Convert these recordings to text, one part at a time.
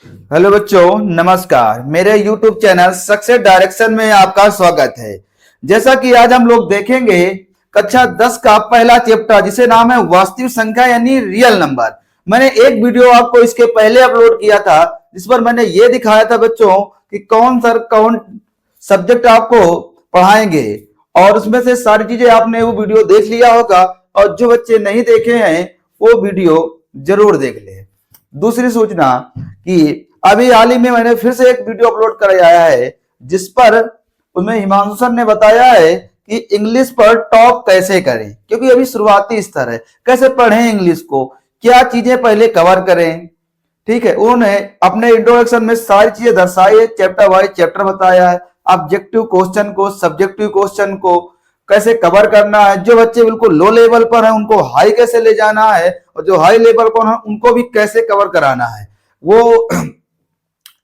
Hello बच्चों, नमस्कार। मेरे YouTube चैनल सक्सेस डायरेक्शन में आपका स्वागत है। जैसा कि आज हम लोग देखेंगे कक्षा 10 का पहला चैप्टर, जिसे नाम है वास्तविक संख्या यानी रियल नंबर। मैंने एक वीडियो आपको इसके पहले अपलोड किया था, जिस पर मैंने ये दिखाया था बच्चों कि कौन सब्जेक्ट आपको पढ़ाएंगे, और उसमें से सारी चीजें आपने वो वीडियो देख लिया होगा। और जो बच्चे नहीं देखे हैं वो वीडियो जरूर देख ले। दूसरी सूचना कि अभी हाल ही में मैंने फिर से एक वीडियो अपलोड कराया है, जिस पर उसमें हिमांशु सर ने बताया है कि इंग्लिश पर टॉप कैसे करें, क्योंकि अभी शुरुआती स्तर है। कैसे पढ़ें इंग्लिश को, क्या चीजें पहले कवर करें। ठीक है, उन्होंने अपने इंट्रोडक्शन में सारी चीजें दर्शाई है, चैप्टर वाइज चैप्टर बताया है। ऑब्जेक्टिव क्वेश्चन को, सब्जेक्टिव क्वेश्चन को कैसे कवर करना है, जो बच्चे बिल्कुल लो लेवल पर हैं उनको हाई कैसे ले जाना है, और जो हाई लेवल पर हैं उनको भी कैसे कवर कराना है। वो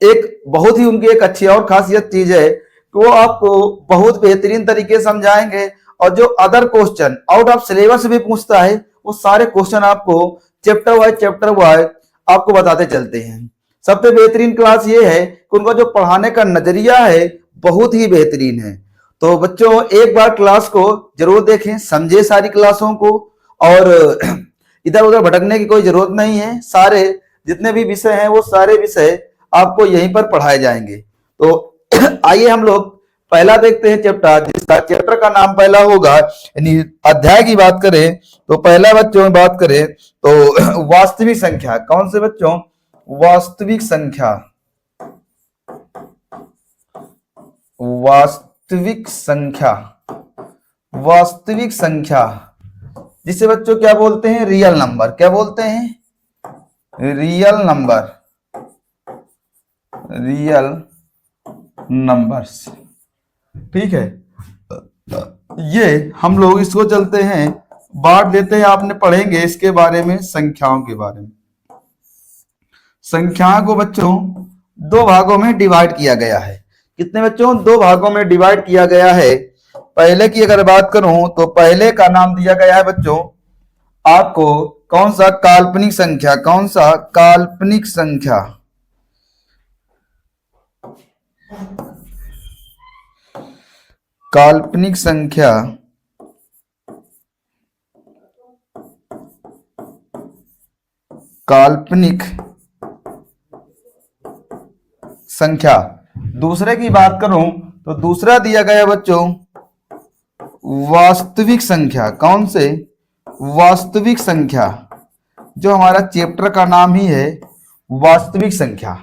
एक बहुत ही उनकी एक अच्छी और खासियत चीज है कि वो आपको बहुत बेहतरीन तरीके से समझाएंगे, और जो other question out of syllabus भी पूछता है वो सारे क्वेश्चन आपको चैप्टर वाइज आपको बताते चलते हैं। सबसे बेहतरीन क्लास ये है कि उनका जो पढ़ाने का नजरिया है बहुत ही बेहतरीन है। तो बच्चों, एक बार क्लास को जरूर देखें, समझे सारी क्लासों को, और इधर उधर भटकने की कोई जरूरत नहीं है। सारे जितने भी विषय हैं वो सारे विषय आपको यहीं पर पढ़ाए जाएंगे। तो आइए हम लोग पहला देखते हैं चैप्टर, जिसका चैप्टर का नाम पहला होगा, यानी अध्याय की बात करें तो पहला बच्चों में बात करें तो वास्तविक संख्या। कौन से बच्चों? वास्तविक संख्या। वास्तविक संख्या, वास्तविक संख्या जिसे बच्चों क्या बोलते हैं? Real number. क्या बोलते हैं? Real number, real numbers. ठीक है, ये हम लोग इसको चलते हैं बांट देते हैं। आपने पढ़ेंगे इसके बारे में, संख्याओं के बारे में। संख्याओं को बच्चों दो भागों में डिवाइड किया गया है। कितने बच्चों? दो भागों में डिवाइड किया गया है। पहले की अगर बात करूं तो पहले का नाम दिया गया है बच्चों आपको कौन सा? काल्पनिक संख्या। कौन सा? काल्पनिक संख्या। काल्पनिक संख्या, काल्पनिक संख्या। दूसरे की बात करूं तो दूसरा दिया गया बच्चों वास्तविक संख्या। कौन से? वास्तविक संख्या, जो हमारा चैप्टर का नाम ही है वास्तविक संख्या।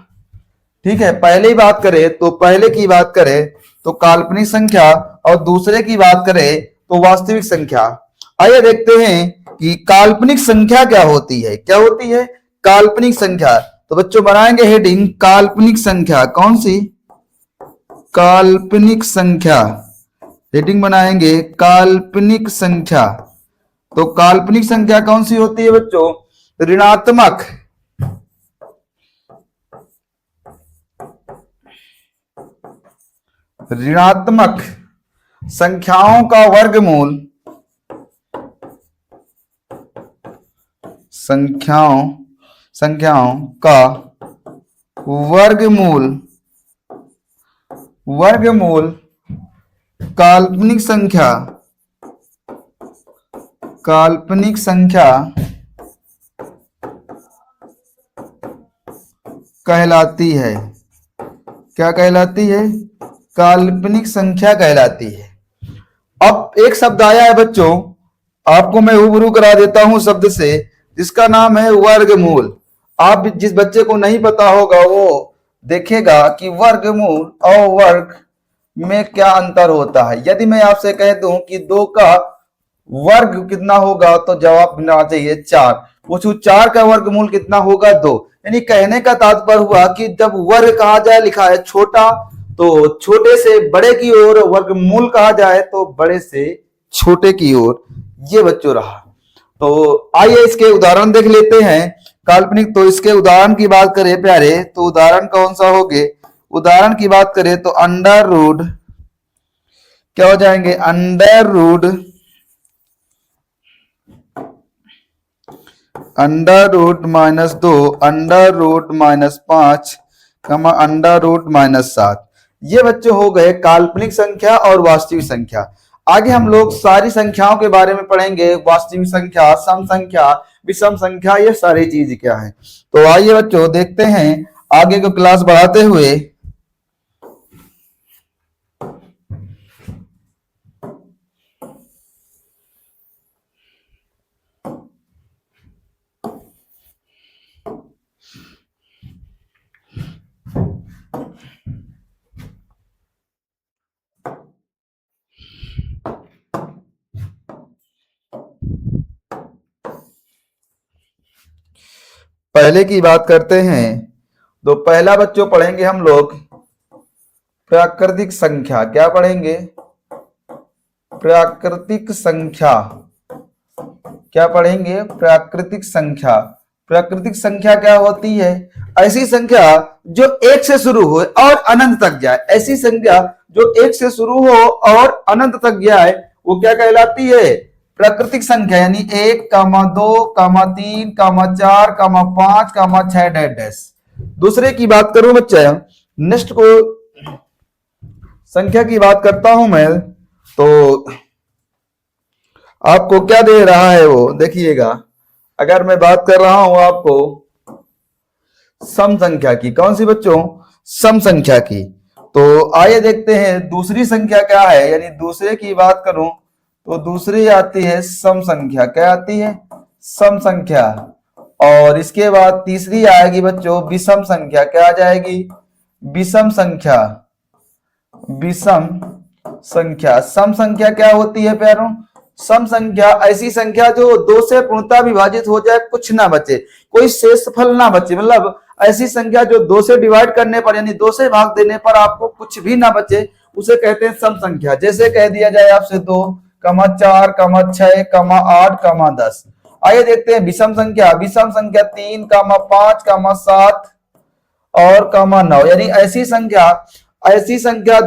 ठीक है, पहले ही बात करें तो पहले की बात करें तो काल्पनिक संख्या, और दूसरे की बात करें तो वास्तविक संख्या। आइए देखते हैं कि काल्पनिक संख्या क्या होती है। क्या होती है? काल्पनिक संख्या। तो बच्चों बनाएंगे हेडिंग काल्पनिक संख्या। कौन सी? काल्पनिक संख्या। हेडिंग बनाएंगे काल्पनिक संख्या। तो काल्पनिक संख्या कौन सी होती है बच्चों? ऋणात्मक, ऋणात्मक संख्याओं का वर्गमूल, संख्याओं का वर्गमूल, वर्गमूल काल्पनिक संख्या, काल्पनिक संख्या कहलाती है। क्या कहलाती है? काल्पनिक संख्या कहलाती है। अब एक शब्द आया है बच्चों, आपको मैं रूबरू करा देता हूं शब्द से, जिसका नाम है वर्गमूल। आप जिस बच्चे को नहीं पता होगा वो देखेगा कि वर्गमूल और वर्ग में क्या अंतर होता है। यदि मैं आपसे कह दूं कि 2 का वर्ग कितना होगा तो जवाब मिलना चाहिए 4। पूछूं 4 का वर्गमूल कितना होगा? 2। यानी कहने का तात्पर्य हुआ कि जब वर्ग कहा जाए, लिखा है छोटा, तो छोटे से बड़े की ओर, वर्गमूल कहा जाए तो बड़े से छोटे की ओर। ये बच्चों रहा। तो आइए इसके उदाहरण देख लेते हैं काल्पनिक। तो इसके उदाहरण की बात करें प्यारे, तो उदाहरण कौन सा होगे? उदाहरण की बात करें तो अंडर रूट, क्या हो जाएंगे? Under root, under root -2, under root -5, comma under root -7। ये बच्चों हो गए काल्पनिक संख्या और वास्तविक संख्या। आगे हम लोग सारी संख्याओं के बारे में पढ़ेंगे, वास्तविक संख्या, सम संख्या, विषम संख्या, ये सारी चीज क्या है। तो आइए बच्चों देखते हैं आगे को क्लास बढ़ाते हुए। पहले की बात करते हैं तो पहला बच्चों पढ़ेंगे हम लोग प्राकृतिक संख्या। क्या पढ़ेंगे? प्राकृतिक संख्या। क्या पढ़ेंगे? प्राकृतिक संख्या। प्राकृतिक संख्या क्या होती है? ऐसी संख्या जो एक से शुरू हो और अनंत तक जाए। ऐसी संख्या जो एक से शुरू हो और अनंत तक जाए वो क्या कहलाती है? प्राकृतिक संख्या। यानी 1, 2, 3, 4, 5, 6 डैश डैश। दूसरे की बात करूं बच्चा, नेक्स्ट को संख्या की बात करता हूं मैं, तो आपको क्या दे रहा है वो देखिएगा। अगर मैं बात कर रहा हूं आपको सम संख्या की, कौन सी बच्चों? सम संख्या की। तो आइए देखते हैं दूसरी संख्या क्या है। यानी दूसरे की बात करूं तो दूसरी आती है सम संख्या। क्या आती है? सम संख्या। और इसके बाद तीसरी आएगी बच्चों विषम संख्या। क्या आ जाएगी? विषम संख्या। विषम संख्या। सम संख्या क्या होती है प्यारों? सम संख्या ऐसी संख्या जो 2 से पूर्णतः विभाजित हो जाए, कुछ ना बचे, कोई शेषफल ना बचे। मतलब ऐसी संख्या जो 2 से डिवाइड करने पर यानी 2 से भाग देने पर आपको कुछ भी ना बचे, उसे कहते हैं सम संख्या। जैसे कह दिया जाए आपसे 2, 4, 6, 8, 10। आइए देखते हैं विषम संख्या। विषम संख्या 3, 5, 7 और 9। यानी ऐसी संख्या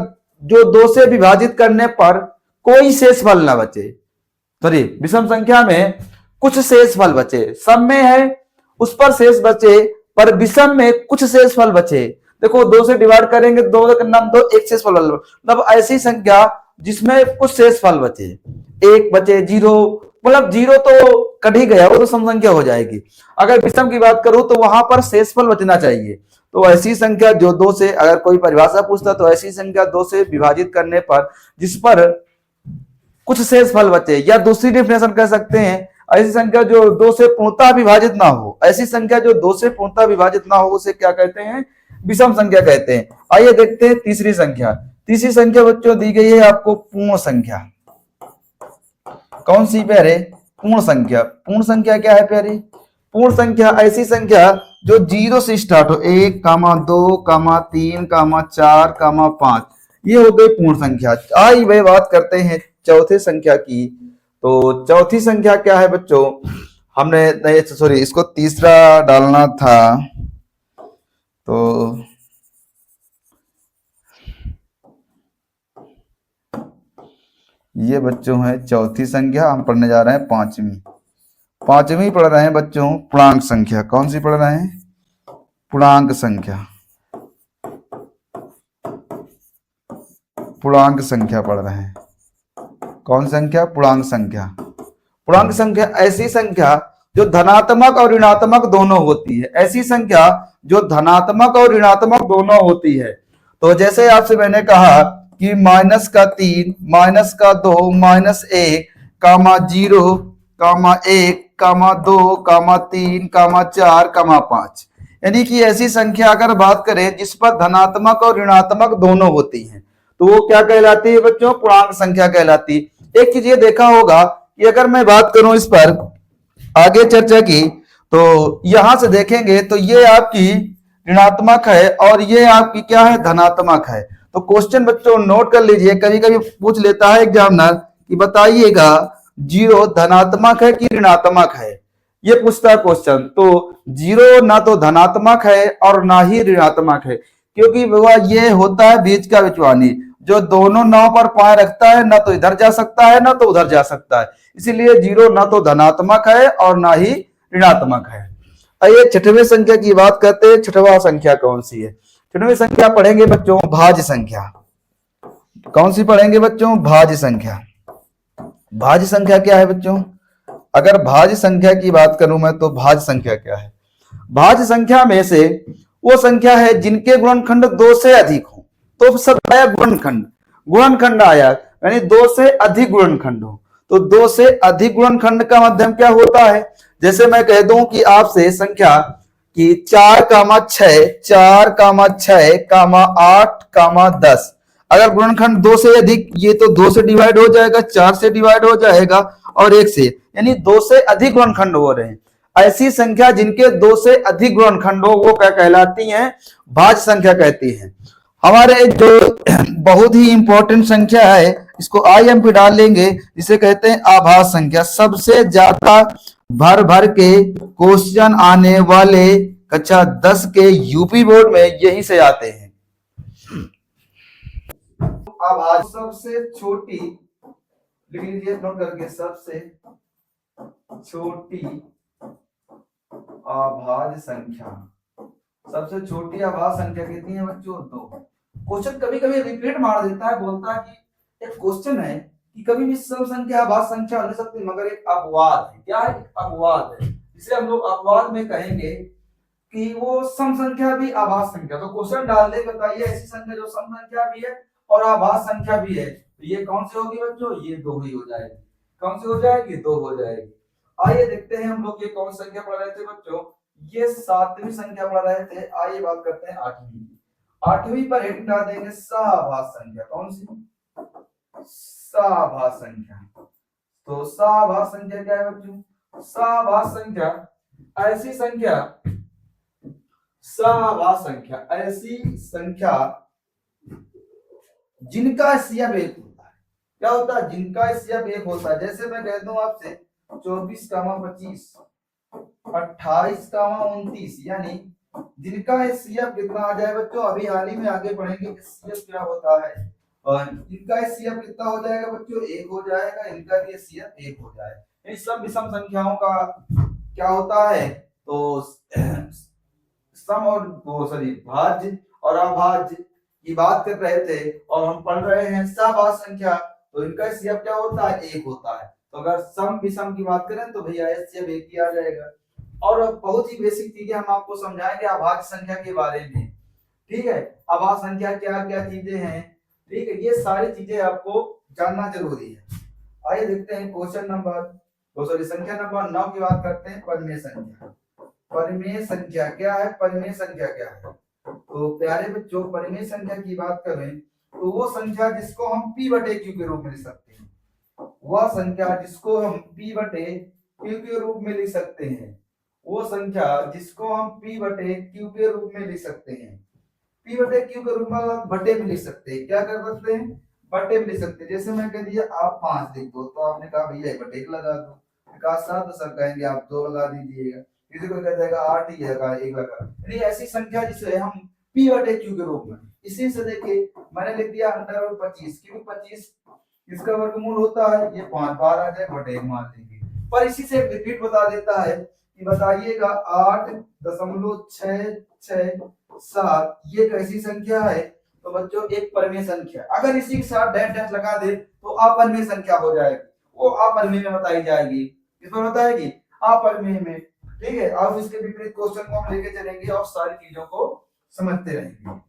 जो 2 से विभाजित करने पर कोई शेषफल ना बचे। सॉरी, विषम संख्या में कुछ शेषफल बचे। सम में है उस पर शेष बचे, पर विषम में कुछ शेषफल बचे। देखो 2 से डिवाइड करेंगे, 2 का नाम 2, एक शेषफल। मतलब ऐसी संख्या जिसमें कुछ शेषफल बचे, 1 बचे, 0, मतलब 0 तो कट ही गया, वो तो सम संख्या हो जाएगी। अगर विषम की बात करूं तो वहां पर शेषफल बचना चाहिए। तो ऐसी संख्या जो 2 से, अगर कोई परिभाषा पूछता तो ऐसी संख्या 2 से विभाजित करने पर जिस पर कुछ शेषफल बचे, या दूसरी डेफिनेशन कह सकते हैं ऐसी संख्या जो 2 से पूर्णतः विभाजित ना हो। ऐसी संख्या जो 2 से पूर्णतः विभाजित ना हो उसे क्या कहते हैं? विषम संख्या कहते हैं। आइए देखते हैं तीसरी संख्या। तीसरी संख्या बच्चों दी गई है आपको पूर्ण संख्या। कौन सी प्यारे? पूर्ण संख्या। पूर्ण संख्या क्या है प्यारे? पूर्ण संख्या ऐसी संख्या जो 0 से स्टार्ट हो, 1, 2, 3, 4, 5। ये हो गई पूर्ण संख्या। आइए भाई बात करते हैं चौथे संख्या की। तो चौथी संख्या क्या है बच्चों? हमने नहीं, सॉरी, इसको तीसरा डालना था। तो ये बच्चों है चौथी संख्या। हम पढ़ने जा रहे हैं पांचवी पढ़ रहे हैं बच्चों पूर्णांक संख्या। कौन सी पढ़ रहे हैं? पूर्णांक संख्या। पूर्णांक संख्या पढ़ रहे हैं। कौन संख्या? पूर्णांक संख्या। पूर्णांक संख्या ऐसी संख्या जो धनात्मक और ऋणात्मक दोनों होती है। ऐसी संख्या जो धनात्मक और ऋणात्मक दोनों होती है। तो जैसे आपसे मैंने कहा कि -3, -2, -1, -0, -1, -2, -3, -4, -5। यानी कि ऐसी संख्या अगर बात करें जिस पर धनात्मक और ऋणात्मक दोनों होती हैं तो वो क्या कहलाती है बच्चों? पूर्णांक संख्या कहलाती है। एक चीज ये देखा होगा कि अगर मैं बात करूं इस पर आगे चर्चा की, तो यहां से देखेंगे तो ये आपकी ऋणात्मक है और ये आपकी क्या है? धनात्मक है। तो क्वेश्चन बच्चों नोट कर लीजिए, कभी कभी पूछ लेता है एग्जामिनर कि बताइएगा 0 धनात्मक है कि ऋणात्मक है, ये पूछता है क्वेश्चन। तो 0 ना तो धनात्मक है और ना ही ऋणात्मक है, क्योंकि वह ये होता है बीच का बिचवानी जो दोनों नाव पर पाए रखता है, ना तो इधर जा सकता है ना तो उधर जा सकता है। इसीलिए 0 ना तो धनात्मक है और ना ही ऋणात्मक है। आइए छठवें संख्या की बात करते हैं। छठवां संख्या कौन सी है? छठवीं संख्या पढ़ेंगे बच्चों भाज्य संख्या। कौन सी पढ़ेंगे बच्चों? भाज्य संख्या। भाज्य संख्या क्या है बच्चों? अगर भाज्य संख्या की बात करूं मैं तो भाज्य संख्या क्या है? भाज्य संख्या में से वो संख्या है जिनके गुणनखंड 2 से अधिक हो। तो सब आया गुणनखंड, गुणनखंड आया यानी 2 से अधिक गुणनखंड हो। तो 2 से अधिक गुणनखंड का मध्यम क्या होता है? जैसे मैं कह दूं कि आपसे संख्या कि 4,6, 4,6, 8, 10 अगर गुणनखंड 2 से अधिक, ये तो 2 से डिवाइड हो जाएगा, 4 से डिवाइड हो जाएगा और 1 से, यानी 2 से अधिक गुणनखंड हो रहे हैं। ऐसी संख्या जिनके 2 से अधिक गुणनखंड हो वो क्या कहलाती हैं? भाज्य संख्या कहती हैं। हमारे जो बहुत ही इंपॉर्टेंट संख्या है इसको IM पे डाल लेंगे, जिसे कहते हैं आभाज्य संख्या। सबसे ज्यादा भर भर के क्वेश्चन आने वाले कक्षा 10 के यूपी बोर्ड में यहीं से आते हैं। आभाज्य सबसे छोटी, लिख लीजिए नोट करके, सबसे छोटी आभाज्य संख्या। सबसे छोटी आभाज्य संख्या कितनी है बच्चों? 2। क्वेश्चन कभी कभी रिपीट मार देता है, बोलता है कि एक क्वेश्चन है कि कभी भी सम संख्या आभाज्य संख्या हो नहीं सकती, मगर एक अपवाद है। क्या है? अपवाद है, जिसे हम लोग अपवाद में कहेंगे कि वो सम संख्या भी आभाज्य संख्या। तो क्वेश्चन डाल दे, बताइए ऐसी संख्या जो सम संख्या भी है और आभाज्य संख्या भी है, तो ये कौन सी होगी बच्चों? ये 2 ही हो जाएगी। कौन सी हो जाएगी? 2 हो जाएगी। आइए देखते हैं हम लोग ये कौन संख्या पढ़ रहे थे बच्चों? ये 7वीं संख्या पढ़ रहे थे। आइए बात करते हैं 8वीं की। 8वीं पर हेडिंग डाल देंगे सहाभाज्य संख्या। कौन सी? सहाभाज्य संख्या। तो सहाभाज्य संख्या क्या है बच्चों? सहाभाज्य संख्या ऐसी संख्या, सहाभाज्य संख्या ऐसी संख्या जिनका HCF 1 होता है। क्या होता है? जिनका HCF 1 होता है। जैसे मैं कह दूं आपसे 24, 25, 28, 29, यानी जिनका HCF कितना आ जाए बच्चों? अभी हाल ही में आगे पढ़ेंगे HCF क्या होता है। और इनका HCF कितना हो जाएगा बच्चों? 1 हो जाएगा। इनका भी HCF 1 हो जाएगा। इन सब विषम संख्याओं का क्या होता है? तो सम और भाज्य और अभाज्य की बात कर रहे थे और हम पढ़ रहे हैं सहाभाज्य संख्या, तो इनका HCF क्या होता है? 1 होता है। तो अगर सम विषम की बात करें तो भैया HCF 1 ही आ जाएगा। और बहुत ही बेसिक चीजें हम आपको समझाएंगे अभाज्य संख्या के बारे में। ठीक है, अभाज्य संख्या क्या क्या चीजें हैं, ठीक है, ये सारी चीजें आपको जानना जरूरी है। आइए देखते हैं क्वेश्चन नंबर संख्या नंबर 9 की बात करते हैं। परिमेय संख्या। परिमेय संख्या क्या है? परिमेय संख्या क्या है? तो प्यारे बच्चों, परिमेय संख्या की बात करें तो वो संख्या जिसको हम P बटे Q के रूप में लिख सकते हैं। वह संख्या जिसको हम P बटे Q के रूप में लिख सकते हैं। वो संख्या जिसको हम P बटे Q के रूप में लिख सकते हैं। P बटे Q के रूप में बटे में लिख सकते हैं। क्या कर सकते हैं? बटे में लिख सकते हैं। जैसे मैं कह दिया आप 5 लिख दो, तो आपने कहा भैया बटे 1 लगा दो। कहा 7, तो सर कहेंगे आप 2 लगा दीजिएगा। किसी को कह जाएगा 8 ही है, 1 लगा। यानी ऐसी संख्या जिसे हम P बटे Q के रूप में, इसी से देखिए मैंने लिख दिया अंडर 25, क्योंकि 25 इसका वर्गमूल होता है, ये 5 बार आ जाए बटे 1 मान लेंगे। पर इसी से रिपीट बता देता है कि बताइएगा 8.667 ये कैसी संख्या है? तो बच्चों एक परिमेय संख्या। अगर इसी के साथ डैश डैश लगा दे तो अपरिमेय संख्या हो जाएगी। वो अपरिमेय में बताई जाएगी। किसमें बताएगी? अपरिमेय में। ठीक है, अब इसके विपरीत क्वेश्चन को हम लेके चलेंगे और सारी चीजों को समझते रहेंगे।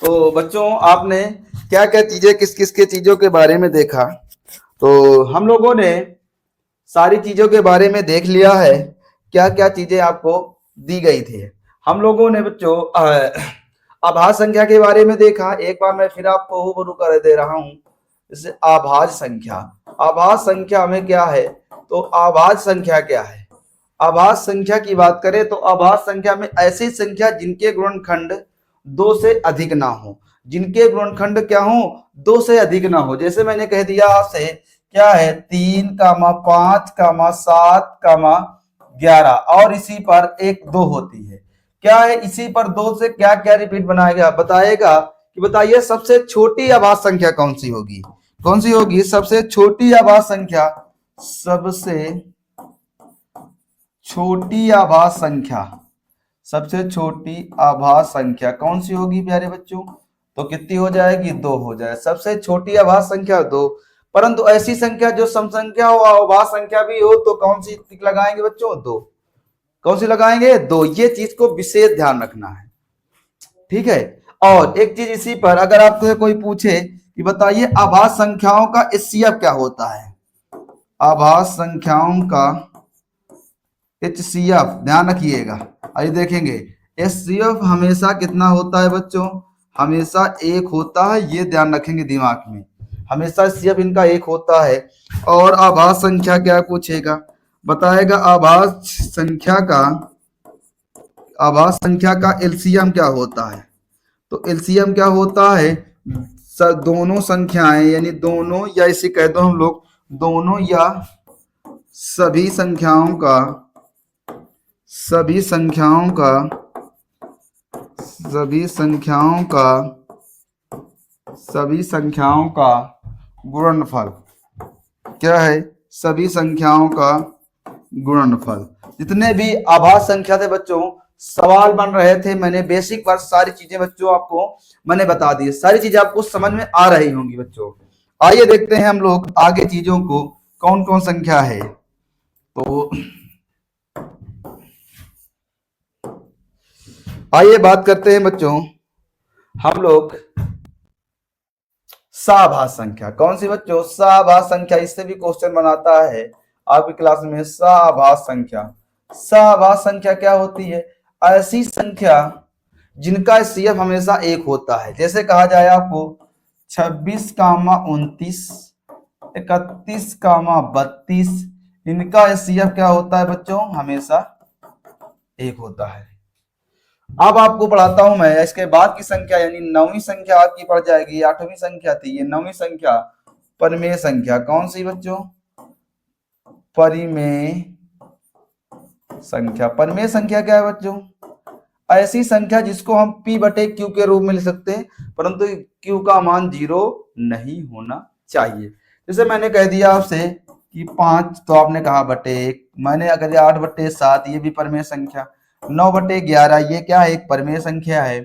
तो बच्चों आपने क्या क्या चीजें किस किस के चीजों के बारे में देखा, तो हम लोगों ने सारी चीजों के बारे में देख लिया है। क्या क्या चीजें आपको दी गई थी। हम लोगों ने बच्चों आभाज्य संख्या के बारे में देखा। एक बार मैं फिर आपको रूबरू कर दे रहा हूं। जैसे आभाज्य संख्या, आभाज्य संख्या में क्या है? तो आभाज्य संख्या क्या है? आभाज्य संख्या की बात करें तो आभाज्य संख्या में ऐसी संख्या जिनके गुणनखंड 2 से अधिक ना हो। जिनके गुणनखंड क्या हो? 2 से अधिक ना हो। जैसे मैंने कह दिया आपसे क्या है? 3, 5, 7, 11 और इसी पर 1, 2 होती है। क्या है, इसी पर 2 से क्या क्या रिपीट बनाएगा, बताएगा कि बताइए सबसे छोटी आभाज्य संख्या कौन सी होगी, कौन सी होगी सबसे छोटी आभाज्य संख्या, सबसे छोटी आभाज्य संख्या, सबसे छोटी आभाज्य संख्या कौन सी होगी प्यारे बच्चों, तो कितनी हो जाएगी, 2 हो जाए, सबसे छोटी आभाज्य संख्या 2। परंतु ऐसी संख्या जो सम संख्या हो आभाज्य संख्या भी हो तो कौन सी टिक लगाएंगे बच्चों, 2, कौन सी लगाएंगे, 2। ये चीज को विशेष ध्यान रखना है, ठीक है। और एक चीज इसी पर अगर आपसे कोई पूछे कि बताइए आभाज्य संख्याओं का एचसीएफ क्या होता है, आभाज्य संख्याओं का एचसीएफ ध्यान रखिएगा, आइए देखेंगे। एचसीएफ हमेशा कितना होता है बच्चों, हमेशा 1 होता है, ये ध्यान रखेंगे दिमाग में, हमेशा एचसीएफ इनका 1 होता है। और आभाज्य संख्या क्या पूछेगा, बताएगा आभाज्य संख्या का एलसीएम क्या होता है, तो एलसीएम क्या होता है, दोनों संख्याएं यानी दोनों, या इसे कह दो हम लोग दोनों या सभी संख्याओं का, सभी संख्याओं का, सभी संख्याओं का, सभी संख्याओं का गुणनफल, क्या है, सभी संख्याओं का गुणनफल। जितने भी आभाज्य संख्या थे बच्चों, सवाल बन रहे थे, मैंने बेसिक पर सारी चीजें बच्चों आपको मैंने बता दी, सारी चीजें आपको समझ में आ रही होंगी बच्चों। आइए देखते हैं हम लोग आगे चीजों को, कौन कौन संख्या है। तो आइए बात करते हैं बच्चों हम लोग सभाज्य संख्या, कौन सी बच्चों, सभाज्य संख्या, इससे भी क्वेश्चन बनाता है आपकी क्लास में। सभाज्य संख्या, सभाज्य संख्या क्या होती है, ऐसी संख्या जिनका एचसीएफ हमेशा 1 होता है, जैसे कहा जाए आपको 26, 29, 31, 32, इनका एचसीएफ क्या होता है बच्चों, हमेशा 1 होता है। अब आपको पढ़ाता हूं मैं इसके बाद की संख्या, यानी 9वीं संख्या आपकी पड़ जाएगी, 8वीं संख्या थी, ये 9वीं संख्या परिमेय संख्या, कौन सी बच्चों, परिमेय संख्या। परिमेय संख्या क्या है बच्चों, ऐसी संख्या जिसको हम p बटे q के रूप में लिख सकते हैं, परंतु q का मान 0 नहीं होना चाहिए। जैसे मैंने कह दिया आपसे कि 5, तो आपने कहा बटे 1, मैंने अगर 8 बटे 7, ये भी परिमेय संख्या, 9 बटे 11, ये क्या है, एक परिमेय संख्या है,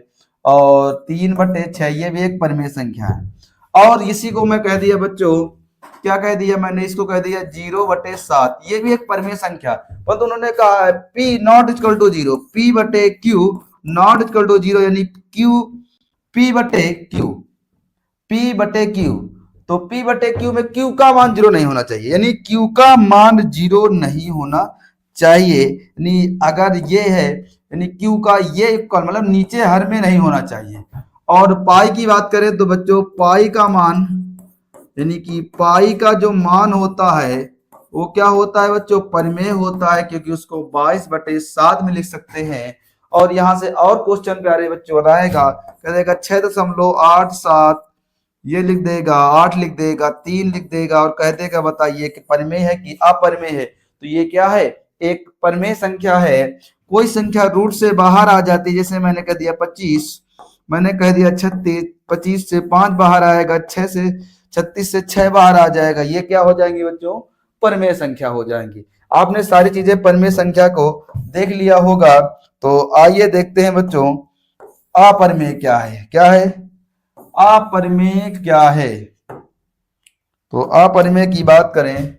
और 3 बटे 6, ये भी एक परिमेय संख्या है। और इसी को मैं कह दिया बच्चों, क्या कह दिया मैंने, इसको कह दिया 0 बटे 7, ये भी एक परिमेय संख्या, पर तो उन्होंने कहा है p not equal to 0, p बटे q नॉट इक्वल टू 0, यानी q p बटे q, p बटे q, तो p बटे q में q का मान 0 नहीं होना चाहिए, यानी q का मान 0 नहीं होना चाहिए, यानी अगर ये है यानी q का ये इक्वल मतलब नीचे हर में नहीं होना चाहिए। और पाई की बात करें तो बच्चों पाई का मान, यानी कि पाई का जो मान होता है वो क्या होता है बच्चों, परिमेय होता है, क्योंकि उसको 22 बटे 7 में लिख सकते हैं। और यहां से और क्वेश्चन प्यारे बच्चों रहेगा, कह देगा 6.87, ये लिख देगा, 8 लिख देगा, 3 लिख देगा, और कह देगा बताइए कि परिमेय है कि अपरिमेय है। तो ये क्या है, एक परिमेय संख्या है। कोई संख्या रूट से बाहर आ जाती है, जैसे मैंने कह दिया 25, मैंने कह दिया 36, 25 से 5 बाहर आएगा, 6 से 36 से 6 बाहर आ जाएगा, ये क्या हो जाएंगी बच्चों, परिमेय संख्या हो जाएंगी। आपने सारी चीजें परिमेय संख्या को देख लिया होगा, तो आइए देखते हैं बच्चों अपरिमेय क्या है, क्या है अपरिमेय क्या है। तो अपरिमेय की बात करें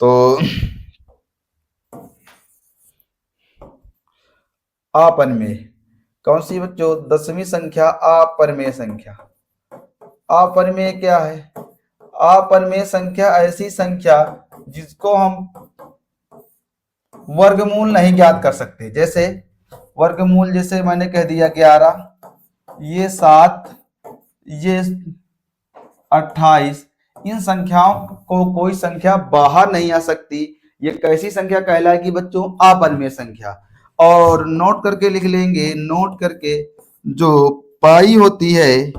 तो अपरिमेय कौन सी बच्चों, 10वीं संख्या अपरिमेय संख्या। अपरिमेय क्या है, अपरिमेय संख्या ऐसी संख्या जिसको हम वर्गमूल नहीं ज्ञात कर सकते, जैसे वर्गमूल, जैसे मैंने कह दिया 11, ये 7, ये 28, इन संख्याओं को कोई संख्या बाहर नहीं आ सकती, ये कैसी संख्या कहलाएगी बच्चों, अपरिमेय संख्या। और नोट करके लिख लेंगे, नोट करके, जो पाई होती है,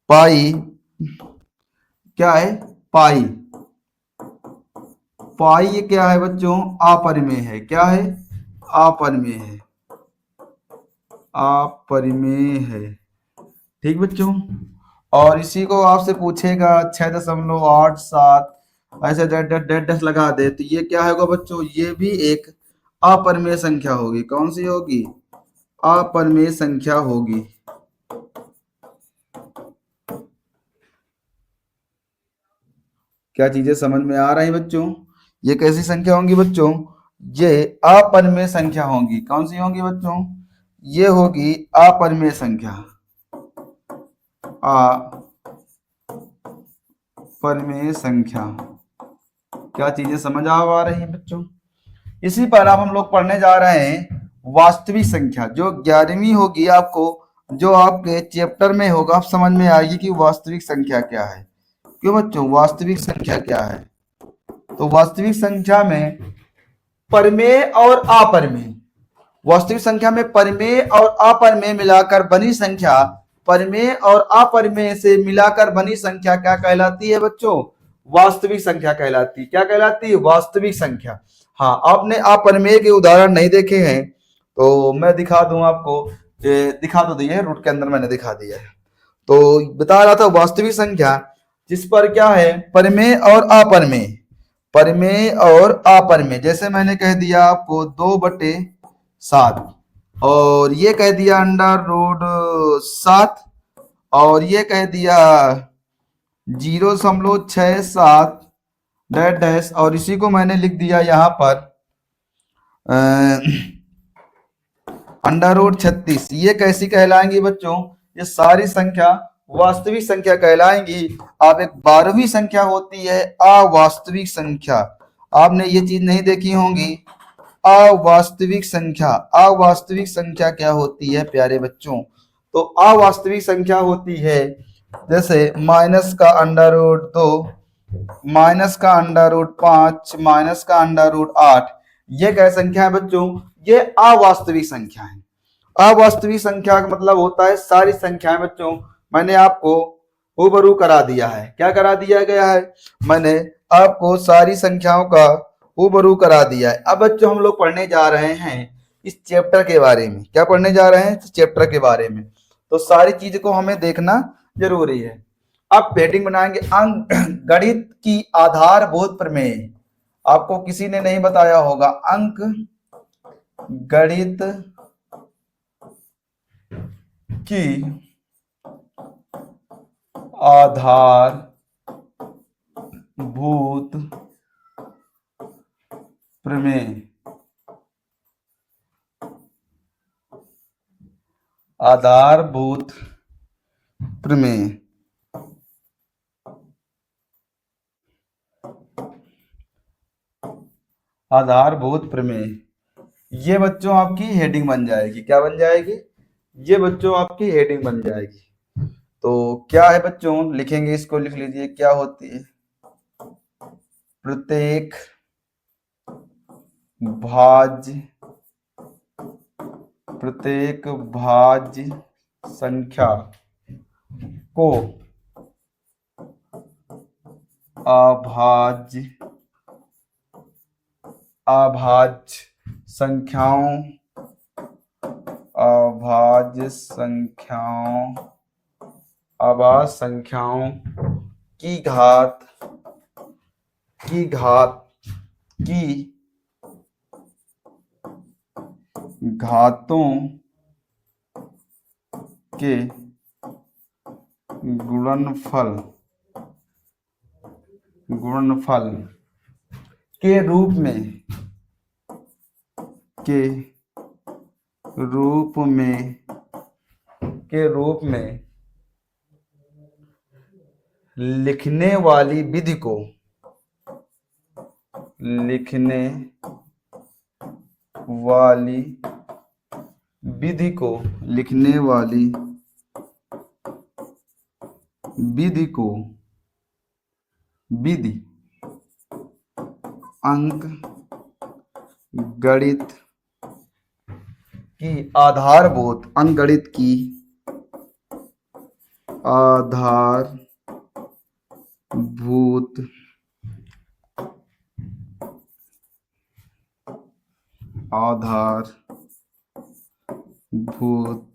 पाई क्या है, पाई, पाई ये क्या है बच्चों, अपरिमेय है, क्या है, अपरिमेय है। अपरिमेय है। ठीक बच्चों, और इसी को आपसे पूछेगा 6.87 ऐसे डेट डेट डेट डेट लगा दे तो ये क्या होगा बच्चों, ये भी एक अपरिमेय संख्या होगी। कौन सी होगी? अपरिमेय संख्या होगी। क्या चीजें समझ में आ रही बच्चों? ये कैसी संख्या होंगी बच्चों? ये अपरिमेय संख्या होंगी। कौन सी होंगी बच्चों? ये होगी अपरिमेय संख्या। अपरिमेय संख्या। क्या चीजें समझ आ रही हैं बच्चों? इसी पर अब हम लोग पढ़ने जा रहे हैं वास्तविक संख्या। जो 11वीं होगी आपको, जो आपके चैप्टर में होगा, आप समझ में आएगी कि वास्तविक संख्या क्या है। क्यों बच्चों? वास्तविक संख्या क्या है? तो वास्तविक संख्या में परिमेय और अपरिमेय, वास्तविक संख्या में परिमेय और अपरिमेय मिलाकर बनी संख्या, परिमेय और अपरिमेय से मिलाकर बनी संख्या क्या कहलाती है बच्चों? वास्तविक संख्या कहलाती है। क्या कहलाती है? वास्तविक संख्या। हाँ, आपने अपरिमेय के उदाहरण नहीं देखे हैं तो मैं दिखा दूं आपको। दिखा तो दिए रूट के अंदर मैंने दिखा दिया है। तो बता रहा था वास्तविक संख्या जिस पर क्या है, परिमेय और अपरिमेय, परिमेय और अपरिमेय। जैसे मैंने कह दिया आपको 2/7, और ये कह दिया √7, और ये कह दिया 0.67 डैश डैश, और इसी को मैंने लिख दिया यहाँ पर √36। ये कैसी कहलाएंगी बच्चों? ये सारी संख्या वास्तविक संख्या कहलाएंगी। अब एक 12वीं संख्या होती है अवास्तविक संख्या। आपने ये चीज नहीं देखी होंगी। अवास्तविक संख्या, अवास्तविक संख्या क्या होती है प्यारे बच्चों? तो अवास्तविक संख्या होती है जैसे -√2, -√5, -√8। ये क्या संख्या है बच्चों? ये अवास्तविक संख्या है। अवास्तविक संख्या का मतलब होता है सारी संख्याएं बच्चों मैंने आपको रूबरू करा दिया है। क्या करा दिया गया है? मैंने आपको सारी संख्याओं का रूबरू करा दिया है। अब बच्चों हम लोग पढ़ने जा रहे हैं इस चैप्टर के बारे में। क्या पढ़ने जा रहे हैं? इस चैप्टर के बारे में। तो सारी चीज को हमें देखना जरूरी है। अब हेडिंग बनाएंगे अंक गणित की आधारभूत प्रमेय। आपको किसी ने नहीं बताया होगा अंक गणित की आधारभूत प्रमेय। आधारभूत प्रमेय, आधारभूत प्रमेय। ये बच्चों आपकी हेडिंग बन जाएगी। क्या बन जाएगी? ये बच्चों आपकी हेडिंग बन जाएगी। तो क्या है बच्चों? लिखेंगे, इसको लिख लीजिए। क्या होती है? प्रत्येक भाज्य, प्रत्येक भाज्य संख्या को अभाज्य, अभाज्य संख्याओं, अभाज्य संख्याओं, अभाज्य संख्याओं की घात, की घात, की घातों के गुणनफल, गुणनफल के रूप में, के रूप में, के रूप में लिखने वाली विधि को, लिखने वाली विधि को, लिखने वाली विधि को, विधि अंक गणित की आधारभूत, अंक गणित की आधारभूत भूत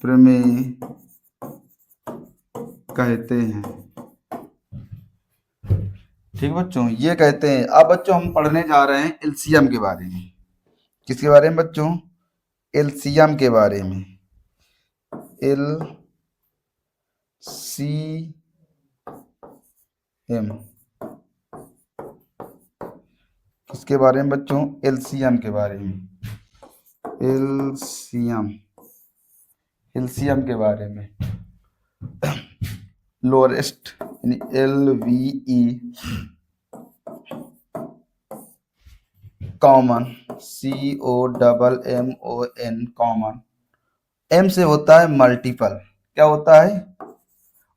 प्रमेय कहते हैं। ठीक बच्चों, ये कहते हैं। अब बच्चों हम पढ़ने जा रहे हैं एलसीएम के बारे में। किसके बारे में बच्चों? एलसीएम के बारे में। एलसीएम किसके बारे में बच्चों? एलसीएम के बारे में। एलसीएम के बारे में। लोरेस्ट यानी LVE, common COMMON, common. M से होता है मल्टीपल। क्या होता है?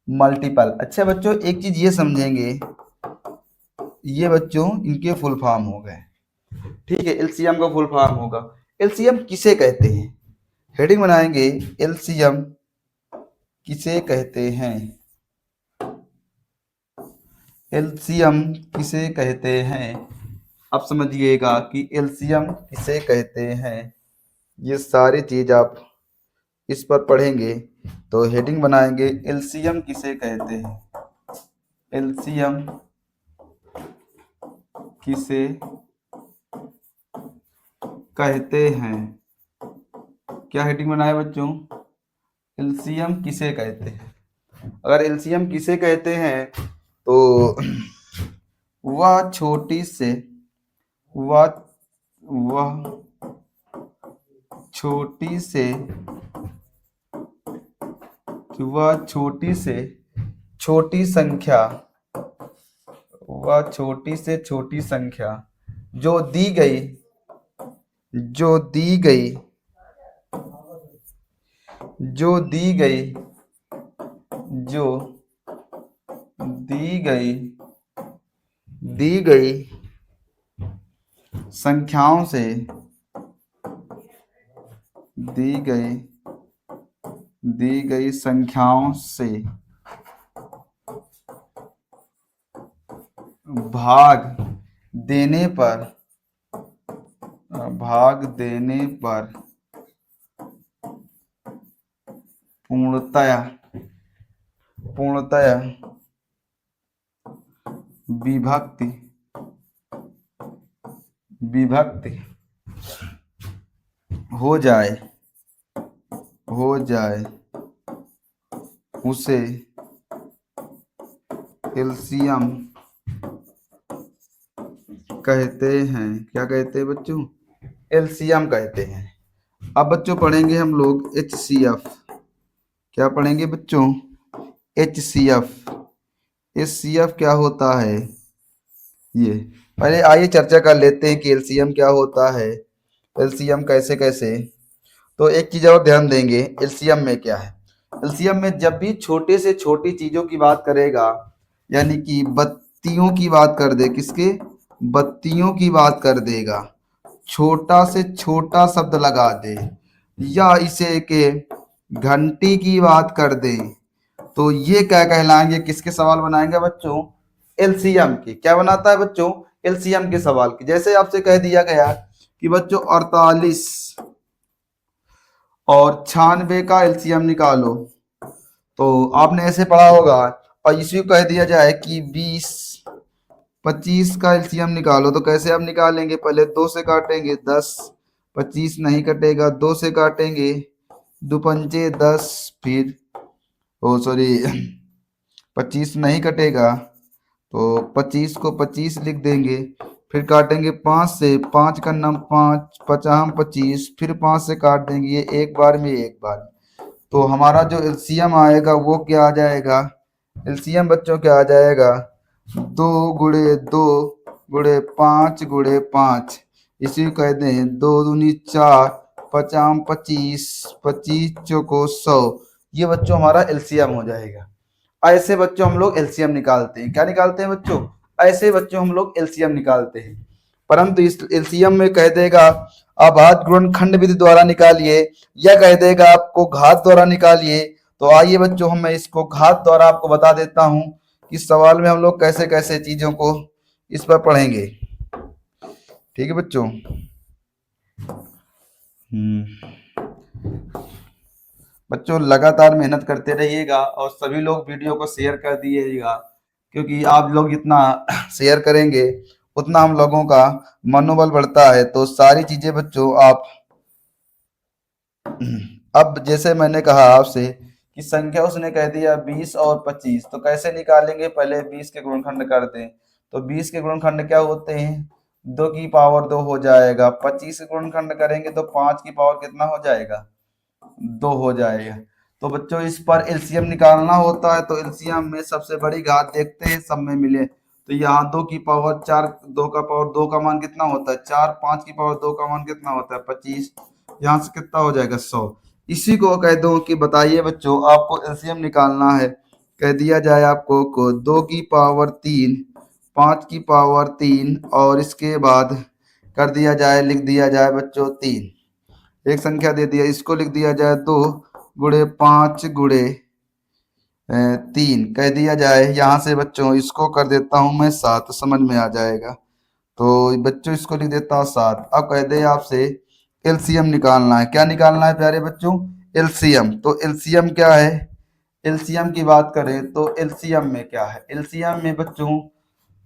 मल्टीपल। अच्छा बच्चों, एक चीज ये समझेंगे, ये बच्चों इनके फुल फॉर्म हो गए। ठीक है, एलसीएम का फुल फॉर्म होगा। एलसीएम किसे कहते हैं? हेडिंग बनाएंगे, एलसीएम किसे कहते हैं। एलसीएम किसे कहते हैं? अब समझिएगा कि एलसीएम किसे कहते हैं। ये सारी चीज आप इस पर पढ़ेंगे तो हेडिंग बनाएंगे, एलसीएम किसे कहते हैं। एलसीएम किसे कहते हैं। क्या हेडिंग बनाए बच्चों? एलसीएम किसे कहते हैं। अगर एलसीएम किसे कहते हैं तो वह छोटी से छोटी संख्या, जो दी गई संख्याओं से भाग देने पर पूर्णतया विभक्ति हो जाए उसे एलसीएम कहते हैं। क्या कहते हैं बच्चों? एलसीएम कहते हैं। अब बच्चों पढ़ेंगे हम लोग HCF। क्या पढ़ेंगे बच्चों? HCF। HCF क्या होता है? ये पहले आइए चर्चा कर लेते हैं कि एलसीएम क्या होता है, एलसीएम कैसे। तो एक चीज और ध्यान देंगे, एलसीएम में क्या है। एलसीएम में जब भी छोटे से छोटी चीजों की बात करेगा, यानी कि बत्तियों की बात कर दे, किसके? बत्तियों की बात कर देगा, छोटा से छोटा शब्द लगा दे, या इसे के घंटी की बात कर दे, तो ये क्या कहलाएंगे? किसके सवाल बनाएंगे बच्चों? एलसीएम के। क्या बनाता है बच्चों? एलसीएम के सवाल की। जैसे आपसे कह दिया गया कि बच्चों 48 और 96 का एलसीएम निकालो, तो आपने ऐसे पढ़ा होगा। और इसी को कह दिया जाए कि 20-25 का एलसीएम निकालो, तो कैसे आप निकालेंगे? पहले 2 से काटेंगे, 10, 25 नहीं कटेगा, 2 से काटेंगे, 2 पंचे 10, फिर 25 नहीं कटेगा तो 25 को 25 लिख देंगे, फिर काटेंगे 5 से, 5 का नम 5, 50, 25, फिर 5 से काट देंगे, ये एक बार में। तो हमारा जो एलसीएम आएगा वो क्या आ जाएगा? एलसीएम बच्चों क्या आ जाएगा? 2 गुणे 2 गुणे 5 गुणे 5, इसी को कहते हैं 2 दूनी 4, 50, 25, 25 चौको 100। ये बच्चों हमारा एलसीएम हो जाएगा। ऐसे बच्चों हम लोग एलसीएम निकालते हैं। क्या निकालते हैं बच्चों? ऐसे बच्चों हम लोग एलसीएम निकालते हैं। परंतु इस एलसीएम में कह देगा अभाज्य गुणनखंड विधि द्वारा निकालिए, या कह देगा आपको घात द्वारा निकालिए। तो आइए बच्चों मैं इसको घात द्वारा आपको बता देता हूं कि सवाल में हम लोग कैसे कैसे चीजों को इस पर पढ़ेंगे। ठीक है बच्चों। बच्चों लगातार मेहनत करते रहिएगा और सभी लोग वीडियो को शेयर कर दीजिएगा, क्योंकि आप लोग जितना शेयर करेंगे उतना हम लोगों का मनोबल बढ़ता है। तो सारी चीजें बच्चों आप अब जैसे मैंने कहा आपसे कि संख्या उसने कह दिया 20 और 25, तो कैसे निकालेंगे? पहले 20 के गुणनखंड कर दें। तो 20 के गुणनखंड क्या होते हैं? 2 की पावर 2 हो जाएगा। 25 के गुणनखंड करेंगे तो 5 की पावर कितना हो जाएगा? 2 हो जाएगा। तो बच्चों इस पर एलसीएम निकालना होता है, तो एलसीएम में सबसे बड़ी घात देखते हैं सब में मिले। तो यहाँ 2 की पावर 4, 2 का पावर 2 का मान कितना होता है? 4, 5 की पावर 2 का मान कितना होता है? 25। यहाँ से कितना हो जाएगा? 100। इसी को कह दो कि बताइए बच्चों, आपको एलसीएम निकालना है। कह दिया जाए आपको को 2 की पावर 3, 5 की पावर 3 और इसके बाद कर दिया जाए, लिख दिया जाए बच्चों 3। एक संख्या दे दिया, इसको लिख दिया जाए 2 गुणे 5 गुणे 3 कह दिया जाए। यहाँ से बच्चों इसको कर देता हूँ मैं 7, समझ में आ जाएगा। तो बच्चों इसको लिख देता हूँ 7। अब कह दे आपसे एलसीएम निकालना है। क्या निकालना है प्यारे बच्चों? एलसीएम। तो एलसीएम क्या है? एलसीएम की बात करें तो एलसीएम में क्या है? एलसीएम में बच्चों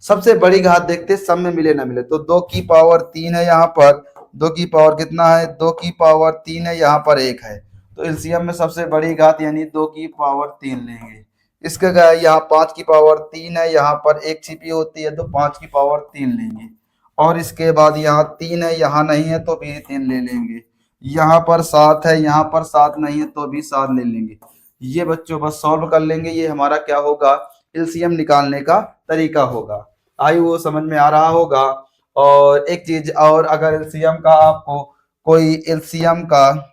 सबसे बड़ी घात देखते सब में मिले ना मिले। तो 2 की पावर 3 है यहाँ पर, 2 की पावर कितना है? 2 की पावर 3 है, यहाँ पर 1 है। तो एलसीएम में सबसे बड़ी घात यानी 2 की पावर 3 लेंगे। इसका क्या है? यहाँ 5 की पावर 3 है, यहाँ पर 1 छिपी होती है, तो 5 की पावर 3 लेंगे। और इसके बाद यहाँ 3 है, यहाँ नहीं है तो भी 3 ले लेंगे। यहाँ पर 7 है, यहाँ पर 7 नहीं है तो भी 7 ले लेंगे। ये बच्चों बस सॉल्व कर लेंगे। ये हमारा क्या होगा? एलसीएम निकालने का तरीका होगा। आई वो समझ में आ रहा होगा। और एक चीज और, अगर एलसीएम का आपको कोई एलसीएम का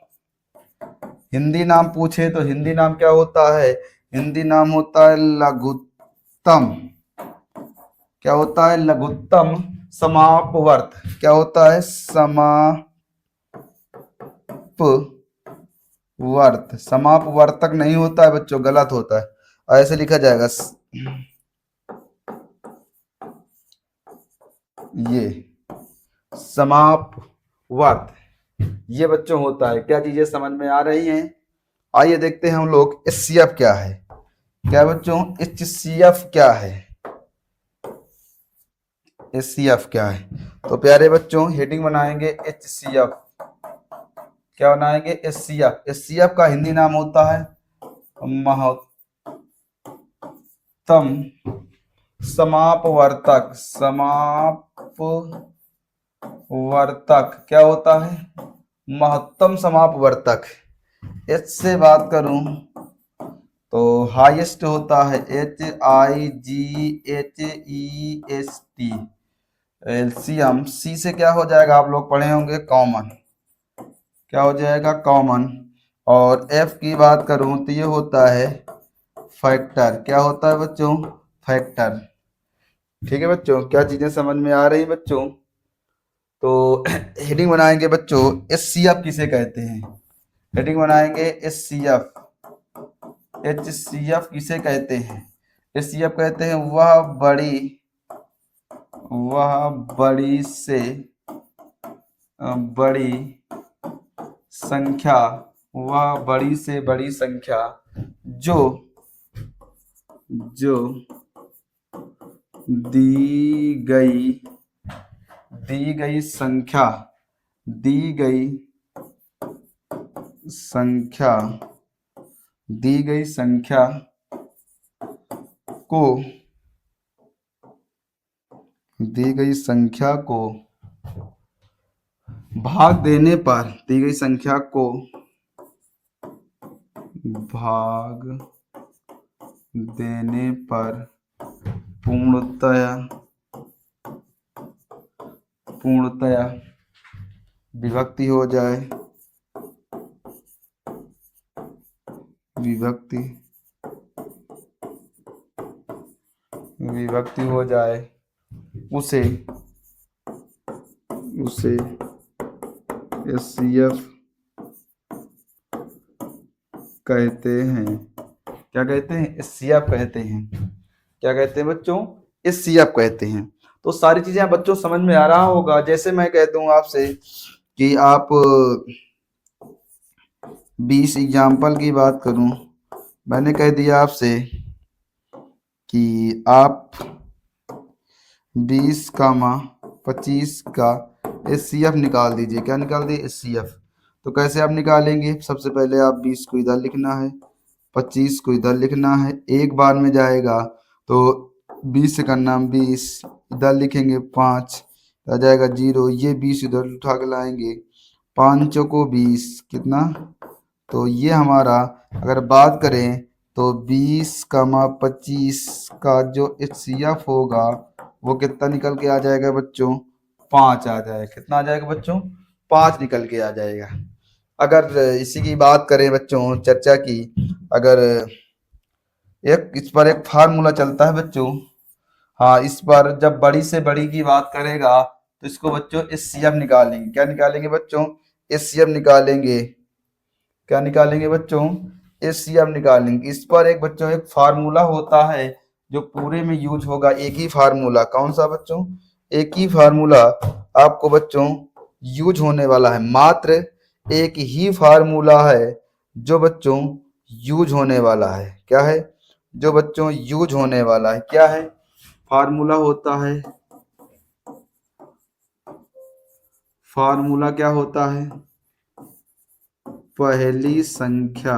हिंदी नाम पूछे तो हिंदी नाम क्या होता है? हिंदी नाम होता है लघुत्तम। क्या होता है? लघुत्तम समापवर्त। क्या होता है? समापवर्त। समापवर्तक नहीं होता है बच्चों, गलत होता है। ऐसे लिखा जाएगा ये समापवर्त, ये बच्चों होता है। क्या चीजें समझ में आ रही हैं? आइए देखते हैं हम लोग एचसीएफ क्या है। क्या बच्चों? एचसीएफ क्या है? एचसीएफ क्या है? तो प्यारे बच्चों हेडिंग बनाएंगे एचसीएफ। क्या बनाएंगे? एचसीएफ। एचसीएफ का हिंदी नाम होता है महत्तम समापवर्तक। समापवर्तक क्या होता है? महत्तम समापवर्तक। एच से बात करूं तो हाईएस्ट होता है HIGHEST। एलसीएम। सी से क्या हो जाएगा? आप लोग पढ़े होंगे कॉमन। क्या हो जाएगा? कॉमन। और एफ की बात करूं तो ये होता है फैक्टर। क्या होता है बच्चों? फैक्टर। ठीक है बच्चों, क्या चीजें समझ में आ रही बच्चों? तो हेडिंग बनाएंगे बच्चों एचसीएफ किसे कहते हैं? हेडिंग बनाएंगे एचसीएफ। एचसीएफ किसे कहते हैं? एचसीएफ कहते हैं वह बड़ी से बड़ी संख्या, वह बड़ी से बड़ी संख्या जो दी गई संख्या को भाग देने पर, दी गई संख्या को भाग देने पर पूर्णतया विभक्ति हो जाए, विभक्ति हो जाए, उसे एचसीएफ कहते हैं। क्या कहते हैं? एचसीएफ कहते हैं। क्या कहते हैं बच्चों? एचसीएफ कहते हैं। तो सारी चीजें बच्चों समझ में आ रहा होगा। जैसे मैं कह दूं आपसे कि आप 20 एग्जाम्पल की बात करूं, मैंने कह दिया आपसे कि आप 20, 25 का HCF निकाल दीजिए। क्या निकाल दिए? HCF। तो कैसे आप निकालेंगे? सबसे पहले आप 20 को इधर लिखना है, 25 को इधर लिखना है, एक बार में जाएगा तो 20 से करना 20, इधर लिखेंगे 5, आ जाएगा 0, ये 20 इधर उठा के लाएंगे, 5 को 20 कितना, तो ये हमारा अगर बात करें तो 20, 25 का जो HCF होगा वो कितना निकल के आ जाएगा बच्चों? 5 आ जाएगा। कितना आ जाएगा बच्चों? 5 निकल के आ जाएगा। अगर इसी की बात करें बच्चों, चर्चा की, अगर इस पर एक फार्मूला चलता है बच्चों। हाँ, इस पर जब बड़ी से बड़ी की बात करेगा तो इसको बच्चों HCF निकालेंगे। क्या निकालेंगे बच्चों? HCF निकालेंगे। क्या निकालेंगे बच्चों? HCF निकालेंगे। इस पर एक बच्चों एक फार्मूला होता है जो पूरे में यूज होगा, एक ही फार्मूला। कौन सा बच्चों? एक ही फार्मूला आपको बच्चों यूज होने वाला है। मात्र एक ही फार्मूला है जो बच्चों यूज होने वाला है। क्या है? जो बच्चों यूज होने वाला है। क्या है? फार्मूला होता है, फार्मूला क्या होता है? पहली संख्या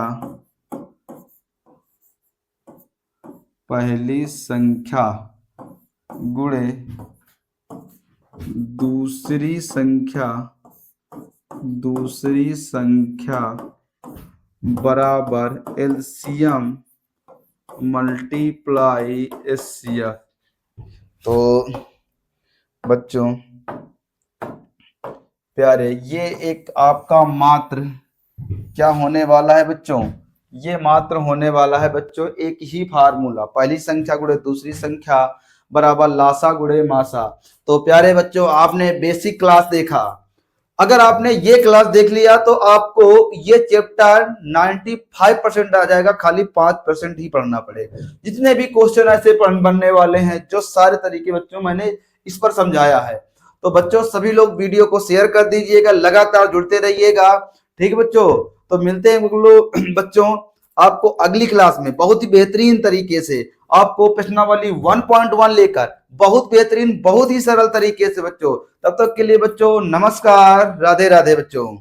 गुणे दूसरी संख्या बराबर LCM मल्टीप्लाई HCF। तो बच्चों प्यारे, ये एक आपका मात्र क्या होने वाला है बच्चों? ये मात्र होने वाला है बच्चों एक ही फार्मूला, पहली संख्या गुणे दूसरी संख्या बराबर लासा गुणे मासा। तो प्यारे बच्चों, आपने बेसिक क्लास देखा। अगर आपने ये क्लास देख लिया तो आपको ये चैप्टर 95% आ जाएगा, खाली 5% ही पढ़ना पड़ेगा। जितने भी क्वेश्चन ऐसे बनने वाले हैं, जो सारे तरीके बच्चों मैंने इस पर समझाया है। तो बच्चों सभी लोग वीडियो को शेयर कर दीजिएगा, लगातार जुड़ते रहिएगा। ठीक है बच्चों, तो मिलते हैं बच्चों आपको अगली क्लास में बहुत ही बेहतरीन तरीके से। आपको प्रश्नावली 1.1 लेकर बहुत बेहतरीन, बहुत ही सरल तरीके से बच्चों। तब तक के लिए बच्चों नमस्कार, राधे राधे बच्चों।